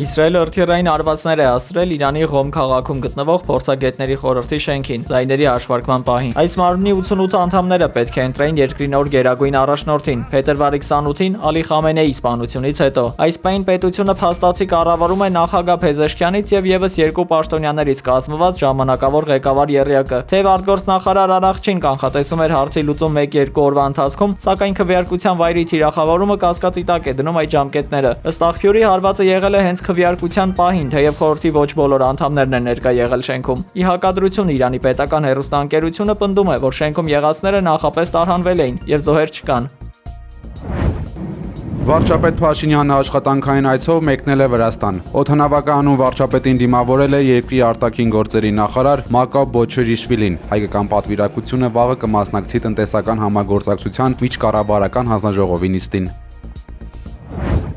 Իսրայելը հրթիռային հարվածներ է հասցրել Իրանի Ղոմ քաղաքում գտնվող փորձագետների խորհրդի շենքին լայների հաշվարկման պահին։ Այս մարմնի 88 անդամները պետք է ընտրեին երկրի նոր գերագույն առաջնորդին փետրվարի 28-ին Ալի Խամենեիի սպանությունից հետո։ Այս պահին պետությունը փաստացի կառավարում է նախագահ Փեզեշքյանից եւ եւս երկու պաշտոնյաներից կազմված ժամանակավոր ղեկավար եռյակը։ Թեև արտգործնախարար Արախչին կանխատեսում էր հարցի լուծում 1-2 օրվա ընթացքում, սակայն քվեարկության վայրի թիրախավորումը կասկածի տակ է դնում այդ ժամկետները։ Ըստ աղբյուրի հարվածը եղել է հենց քվեարկության պահին, թեև խորհրդի ոչ բոլոր անդամներն են ներկա եղել շենքում։ Ի հակադրություն Իրանի պետական հեռուստաընկերությունը պնդում է, որ շենքում եղածները նախապես տարհանվել էին եւ զոհեր չկան։ Վարչապետ Փաշինյանը աշխատանքային այցով մեկնել է Վրաստան։ Օդանավակայանում վարչապետին դիմավորել է երկրի արտաքին գործերի նախարար Մակոբ Բոչորիշվիլին։ Հայկական պատվիրակությունը վաղը կմասնակցի տնտեսական համագործակցության միջկառավարական հանձնաժողովի նիստին։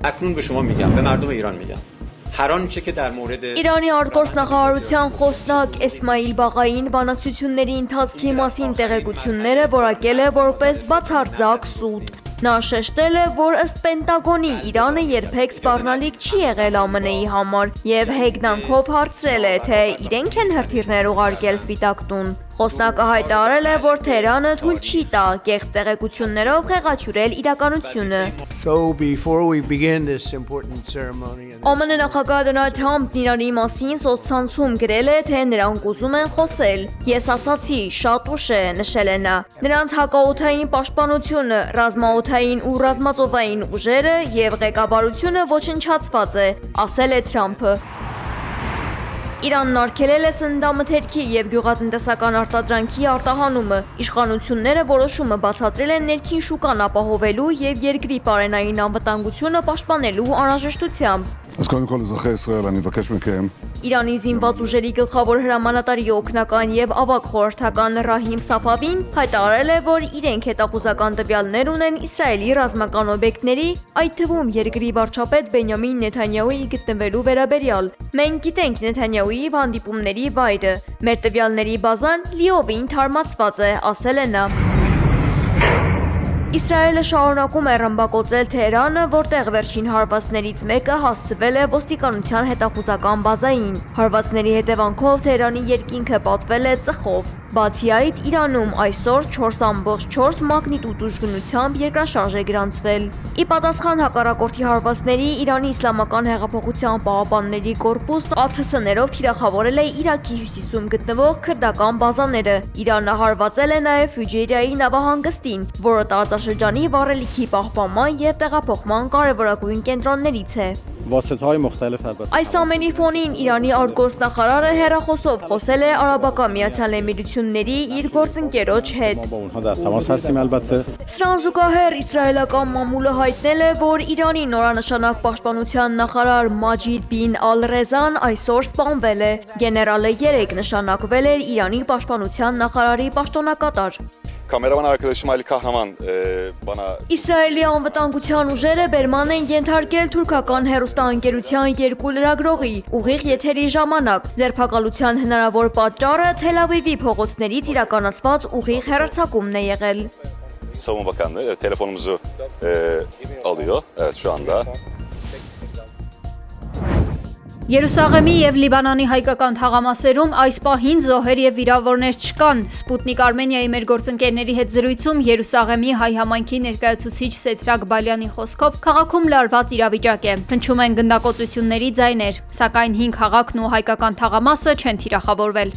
اکنون به شما میگم به مردم ایران میگم هر آنچه که در مورد Իրանի արտգործնախարարության խոսնակ Էսմայիլ Բաղային բանակցությունների ընթացքի մասին տեղեկությունները որակել է որպես բացարձակ սուտ։ Նա շեշտել է, որ ըստ Պենտագոնի Իրանը երբեք սպառնալիք չի եղել ԱՄՆ-ի համար եւ հեգնանքով հարցրել է, թե իրենք են հրթիռներ ուղարկել Սպիտակ տուն։ Խոսնակը հայտարարել է, որ Թեհրանը թույլ չի տա կեղծ տեղեկություններով խեղաթյուրել իրականությունը։ ԱՄՆ նախագահ Դոնալդ Թրամփն Իրանի մասին սոցցանցում գրել է, թե նրանք ուզում են խոսել։ Ես ասացի, շատ ուշ է, նշել է նա։ Նրանց հակաօդային պաշտպանությունը, ռազմաօդային ու ռազմածովային ուժերը եւ ղեկավարությունը ոչնչացված է, ասել է Թրամփը։ Իրանն արգելել է սննդամթերքի եւ գյուղատնտեսական արտադրանքի արտահանումը։ Իշխանությունները որոշումը բացատրել են ներքին շուկան ապահովելու եւ երկրի պարենային անվտանգությունը պաշտպանելու անհրաժեշտությամբ։ Իրանի զինված ուժերի գլխավոր հրամանատարի օգնական եւ ավագ խորհրդական Ռահիմ Սաֆավին հայտարարել է, որ իրենք հետախուզական տվյալներ ունեն Իսրայելի ռազմական օբյեկտների, այդ թվում երկրի վարչապետ Բենյամին Նեթանյահուի գտնվելու վերաբերյալ։ Մենք գիտենք Նեթանյահուի հանդիպումների վայրը։ Մեր տվյալների բազան լիովին թարմացված է, ասել է նա։ Իսրայելը շարունակում է ռմբակոծել Թեհրանը, որտեղ վերջին հարվածներից մեկը հասցվել է ոստիկանության հետախուզական բազային։ Հարվածների հետևանքով Թեհրանի երկինքը պատվել է ծխով։ Բացի այդ, Իրանում այսօր 4.4 մագնիտուդ ուժգնությամբ երկրաշարժ է գրանցվել։ Ի պատասխան հակառակորդի հարվածների Իրանի Իսլամական հեղափոխության պահապանների կորպուսն ԱԹՍ-ներով թիրախավորել է Իրաքի հյուսիսում գտնվող քրդական բազաները։ Իրանը հարվածել է նաև Ֆյուջեյրիայի նավահանգստին, որը տարածաշրջանի վառելիքի պահպանման եւ տեղափոխման կարևորագույն կենտրոններից է։ Այս ամենի ֆոնին Իրանի արտգործնախարարը հեռախոսով խոսել է Արաբական Միացյալ Էմիրությունների իր գործընկերոջ հետ։ Սրան զուգահեռ իսրայելական մամուլը հայտնել է, որ Իրանի նորանշանակ պաշտպանության նախարար Մաջիդ բին Ալ-Ռեզան այսօր սպանվել է։ Գեներալը 3 նշանակվել էր Իրանի պաշտպանության նախարարի պաշտոնակատար։ Kameraman arkadaşım Ali Kahraman bana Իսրայելի անվտանգության ուժերը բերման են ենթարկել թուրքական հեռուստաընկերության երկու լրագրողի ուղիղ եթերի ժամանակ։ Ձերբակալության հնարավոր պատճառը Թել Ավիվի փողոցներից իրականացված ուղիղ հեռարձակումն է եղել։ Savunma Bakanlığı telefonumuzu alıyor. Evet şu anda. Երուսաղեմի եւ Լիբանանի հայկական թաղամասերում այս պահին զոհեր եւ վիրավորներ չկան։ Սպուտնիկ Արմենիայի մեր գործընկերների հետ զրույցում Երուսաղեմի հայ համայնքի ներկայացուցիչ Սեդրակ Բալյանի խոսքով քաղաքում լարված իրավիճակ է։ Հնչում են գնդակոծությունների ձայներ, սակայն 5 քաղաքն ու հայկական թաղամասը չեն թիրախավորվել։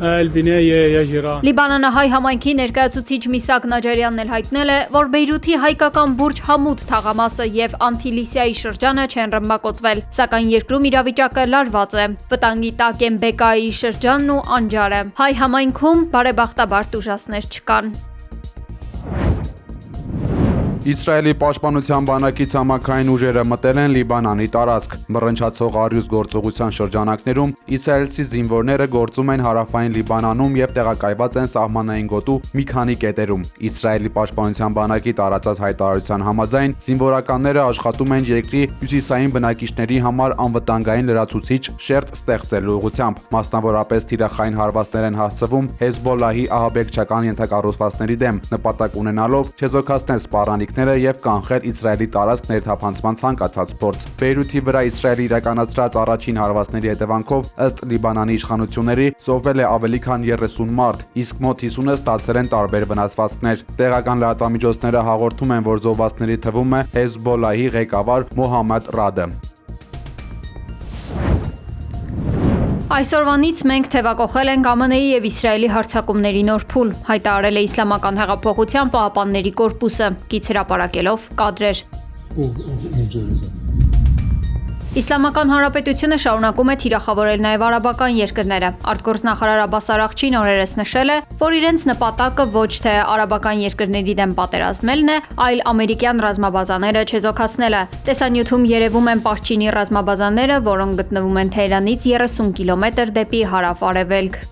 Լիբանանահայ համայնքի ներկայացուցիչ Միսակ Նաջարյանն էլ հայտնել է, որ Բեյրութի հայկական Բուրջ Համուդ թաղամասը եւ Անտիլիսիայի շրջանը չեն ռմբակոծվել, սակայն երկրում իրավիճակը լարված է։ Վտանգի տակ են Բեկայի շրջանն ու Անջարը։ Հայ համայնքում բարեբախտաբար տուժածներ չկան։ Իսրայելի պաշտպանության բանակի ցամաքային ուժերը մտել են Լիբանանի տարածք։ Մռնչացող առյուծ գործողության շրջանակներում իսրայելցի զինվորները գործում են հարավային Լիբանանում եւ տեղակայված են սահմանային գոտու մի քանի կետերում։ Իսրայելի պաշտպանության բանակի տարածած հայտարարության համաձայն զինվորականները աշխատում են երկրի հյուսիսային բնակիչների համար անվտանգային լրացուցիչ շերտ ստեղծելու ուղղությամբ։ Մասնավորապես թիրախային հարվածներ են հասցվում Հեզբոլլահի ահաբեկչական ենթակառուցվածքների դեմ, նպատակ ունենալով չեզոքացնել սպառնալիք զենքները եւ կանխել Իսրայելի տարածք ներթափանցման ցանկացած փորձ։ Բեյրութի վրա Իսրայելի իրականացրած առաջին հարվածների հետևանքով ըստ Լիբանանի իշխանությունների զոհվել է ավելի քան 30 մարդ, իսկ մոտ 50-ը ստացել են տարբեր վնասվածքներ։ Տեղական լրատվամիջոցները հաղորդում են, որ զոհվածների թվում է Հեզբոլլահի ղեկավար Մոհամմադ Ռադը։ Այսօրվանից մենք թևակողել ենք ԱՄՆ-ի եւ Իսրայելի հարձակումների նոր փուլ, հայտարարել է Իսլամական հեղափոխության պահապանների կորպուսը, գիծ հրապարակելով կադրեր։ Իսլամական Հանրապետությունը շարունակում է թիրախավորել նաև արաբական երկրները։ Արտգործնախարար Աբբաս Արաղչին օրերս նշել է, որ իրենց նպատակը ոչ թե արաբական երկրների դեմ պատերազմելն է, այլ ամերիկյան ռազմաբազաները չեզոքացնելը։ Տեսանյութում երևում են Պարչինի ռազմաբազաները, որոնք գտնվում են Թեհրանից 30 կիլոմետր դեպի հարավ-արևելք։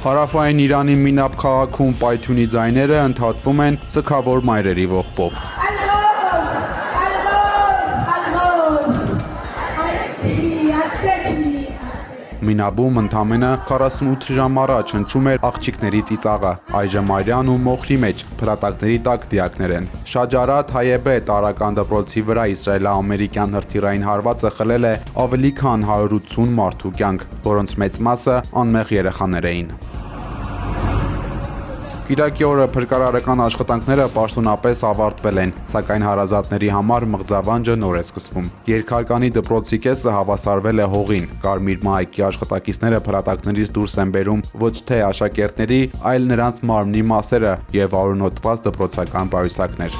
Հարավային Իրանի Մինաբ քաղաքում պայթյունի ձայները ընդհատվում են սգավոր մայրերի ողբով։ Մինաբում ընդամենը 48 ժամ առաջ հնչում էր աղջիկների ծիծաղը, այժմ արյան ու մոխրի մեջ փլատակների տակ դիակներ են։ Շաջարա Թայեբե տարրական դպրոցի վրա իսրայելա-ամերիկյան հրթիռային հարվածը խլել է ավելի քան 180 մարդու կյանք, որոնց մեծ մասը անմեղ երեխաներ էին։ Կիրակի օրը փրկարարական աշխատանքները պաշտոնապես ավարտվել են, սակայն հարազատների համար մղձավանջը նոր է սկսվում։ Երկհարկանի դպրոցի կեսը հավասարվել է հողին։ Կարմիր մահիկի աշխատակիցները փլատակներից դուրս են բերում ոչ թե աշակերտների, այլ նրանց մարմնի մասերը եւ արյունոտված դպրոցական պայուսակներ։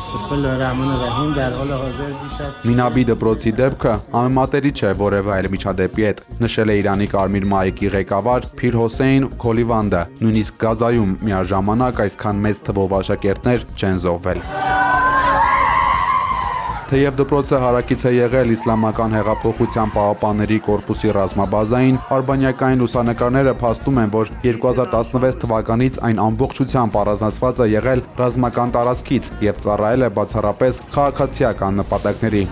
Մինաբի դպրոցի դեպքը համեմատելի չէ որևէ այլ միջադեպի հետ, նշել է Իրանի Կարմիր մահիկի ղեկավար Փիր Հոսեյն Քոլիվանդը, նույնիսկ Գազայում միաժամանակ այսքան մեծ թվով աշակերտներ չեն զոհվել։ Թեև դպրոցը հարակից է եղել Իսլամական հեղափոխության պահապանների կորպուսի ռազմաբազային, արբանյակային լուսանկարները փաստում են, որ 2016 թվականից այն ամբողջությամբ առանձնացված է եղել ռազմական տարածքից եւ ծառայել է բացառապես քաղաքացիական նպատակների։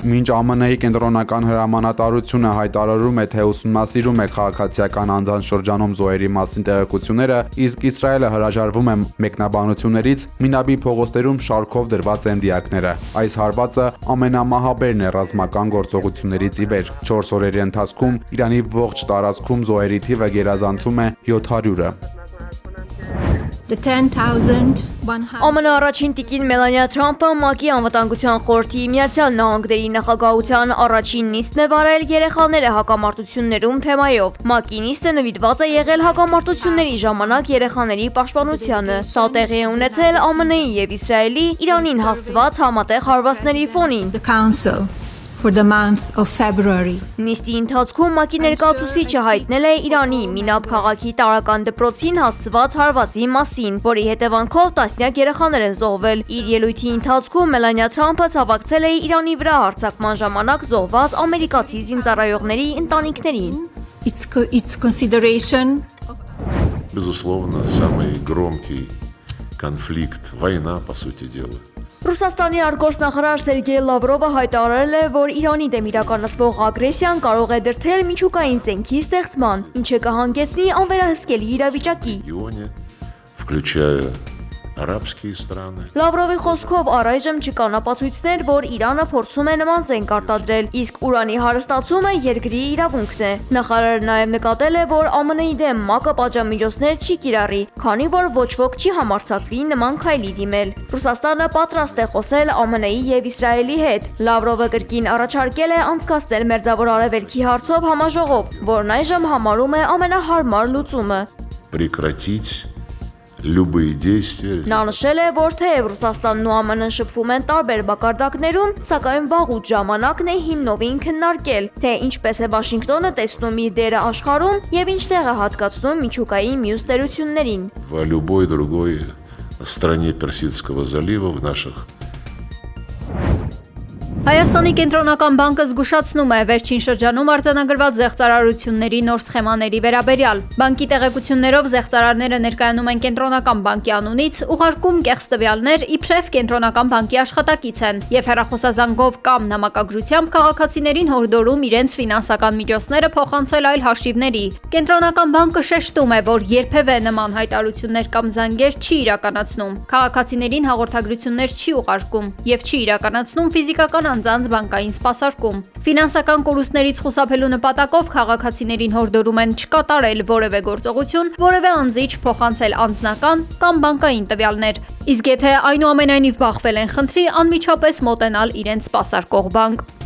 Մինչ ԱՄՆ-ի կենտրոնական հրամանատարությունը հայտարարում է, թե ուսումնասիրում է քաղաքացիական անձանց շրջանում զոհերի մասին տեղեկությունները, իսկ Իսրայելը հրաժարվում է մեկնաբանություններից, Մինաբի փողոցներում շարքով դրված են դիակները։ Այս հարվածը ամենամահաբերն է ռազմական գործողություններից ի վեր։ 4 օրերի ընթացքում Իրանի ողջ տարածքում զոհերի թիվը գերազանցում է 700-ը։ ԱՄՆ առաջին տիկին Մելանիա Թրամփը ՄԱԿ-ի անվտանգության խորհրդի Միացյալ Նահանգների նախագահության առաջին նիստն է վարել երեխաները հակամարտություններում թեմայով։ ՄԱԿ-ի նիստը նվիրված է եղել հակամարտությունների ժամանակ երեխաների պաշտպանությանը։ Սա տեղի է ունեցել ԱՄՆ-ի եւ Իսրայելի Իրանին հասցված համատեղ հարվածների ֆոնին։ For the month of February. Նիստի ընթացքում ՄԱԿ-ի ներկայացուցիչը հայտնել է Իրանի Մինաբ քաղաքի տարրական դպրոցին հասցված հարվածի մասին, որի հետևանքով տասնյակ երեխաներ են զոհվել։ Իր ելույթի ընթացքում Մելանիա Թրամփը ցավակցել է Իրանի վրա հարձակման ժամանակ զոհված ամերիկացի զինծառայողների ընտանիքներին։ Its consideration. Безусловно, самый громкий конфликт, война, по сути дела. Ռուսաստանի արտգործնախարար Սերգեյ Լավրովը հայտարարել է, որ Իրանի դեմ իրականացվող ագրեսիան կարող է դրդել միջուկային զենքի ստեղծման, ինչը կհանգեցնի անվերահսկելի իրավիճակի։ Включая арабские страны. Լավրովի խոսքով առայժմ չկան ապացույցներ, որ Իրանը փորձում է նման զենք արտադրել, իսկ ուրանի հարստացումը երկրի իրավունքն է։ Նախարարը նաև նկատել է, որ ԱՄՆ-ի դեմ ՄԱԿ-ը պատժամիջոցներ չի կիրառի, քանի որ ոչ ոք չի համարձակվի նման քայլի դիմել։ Ռուսաստանը պատրաստ է խոսել ԱՄՆ-ի եւ Իսրայելի հետ։ Լավրովը կրկին առաջարկել է անցկացնել Մերձավոր Արևելքի հարցով համաժողով, որն այժմ համարում է ամենահարմար լուծումը։ Прекратить любые действия. Նա նշել է, որ թեև Ռուսաստանն ու ԱՄՆ-ն շփվում են տարբեր բակարդակներում, սակայն վաղուց ժամանակն է հիմնովին քննարկել, թե ինչպես է Վաշինգտոնը տեսնում իր դերը աշխարհում եւ ինչ տեղ է հատկացնում միջուկային մյուս տերություններին։ В любой другой стране Персидского залива в наших Հայաստանի կենտրոնական բանկը զգուշացնում է վերջին շրջանում արձանագրված զեղծարարությունների նոր սխեմաների վերաբերյալ։ Բանկի տեղեկություններով զեղծարարները ներկայանում են կենտրոնական բանկի անունից, ուղարկում կեղծ տվյալներ, իբրև կենտրոնական բանկի աշխատակից են եւ հեռախոսազանգով կամ նամակագրությամբ քաղաքացիներին հորդորում իրենց ֆինանսական միջոցները փոխանցել այլ հաշիվների։ Կենտրոնական բանկը շեշտում է, որ երբևէ նման հայտարարություններ կամ զանգեր չի իրականացնում, քաղաքացիներին հաղորդագրություններ չի ուղարկում եւ չի իրականացնում ֆիզիկական անձանց բանկային սպասարկում։ Ֆինանսական կորուստներից խուսափելու նպատակով քաղաքացիներին հորդորում են չկատարել որևէ գործողություն, որևէ անձի չփոխանցել անձնական կամ բանկային տվյալներ, իսկ եթե այնուամենայնիվ բախվել են խնդրի, անմիջապես մոտենալ իրենց սպասարկող բանկ։